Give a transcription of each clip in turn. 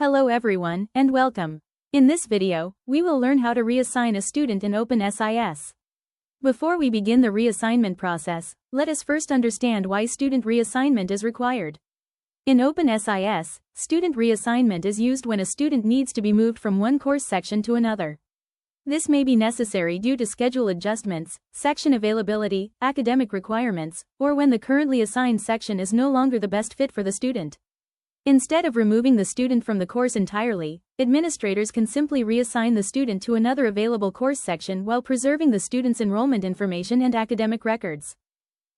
Hello everyone, and welcome. In this video, we will learn how to reassign a student in openSIS. Before we begin the reassignment process, let us first understand why student reassignment is required. In openSIS, student reassignment is used when a student needs to be moved from one course section to another. This may be necessary due to schedule adjustments, section availability, academic requirements, or when the currently assigned section is no longer the best fit for the student. Instead of removing the student from the course entirely, administrators can simply reassign the student to another available course section while preserving the student's enrollment information and academic records.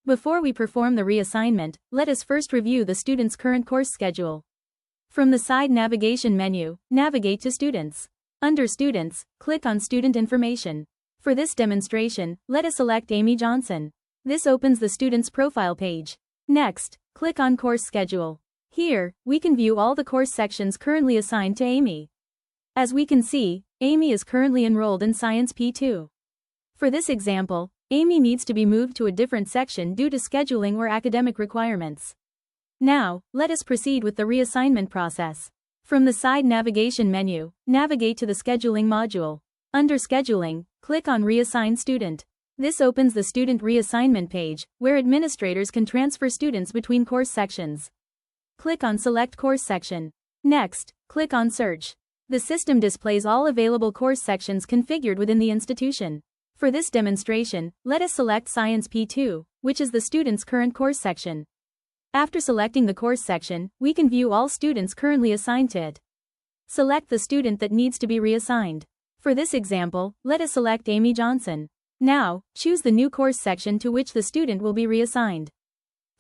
Before we perform the reassignment, let us first review the student's current course schedule. From the side navigation menu, navigate to Students. Under Students, click on Student Information. For this demonstration, let us select Amy Johnson. This opens the student's profile page. Next, click on Course Schedule. Here, we can view all the course sections currently assigned to Amy. As we can see, Amy is currently enrolled in Science P2. For this example, Amy needs to be moved to a different section due to scheduling or academic requirements. Now, let us proceed with the reassignment process. From the side navigation menu, navigate to the Scheduling module. Under Scheduling, click on Reassign Student. This opens the student reassignment page, where administrators can transfer students between course sections. Click on Select Course Section. Next, click on Search. The system displays all available course sections configured within the institution. For this demonstration, let us select Science P2, which is the student's current course section. After selecting the course section, we can view all students currently assigned to it. Select the student that needs to be reassigned. For this example, let us select Amy Johnson. Now, choose the new course section to which the student will be reassigned.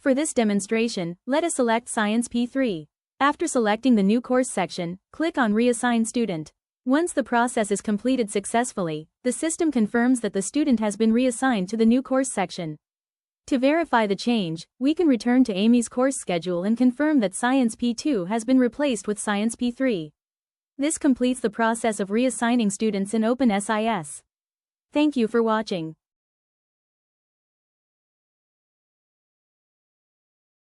For this demonstration, let us select Science P3. After selecting the new course section, click on Reassign Student. Once the process is completed successfully, the system confirms that the student has been reassigned to the new course section. To verify the change, we can return to Amy's course schedule and confirm that Science P2 has been replaced with Science P3. This completes the process of reassigning students in openSIS. Thank you for watching.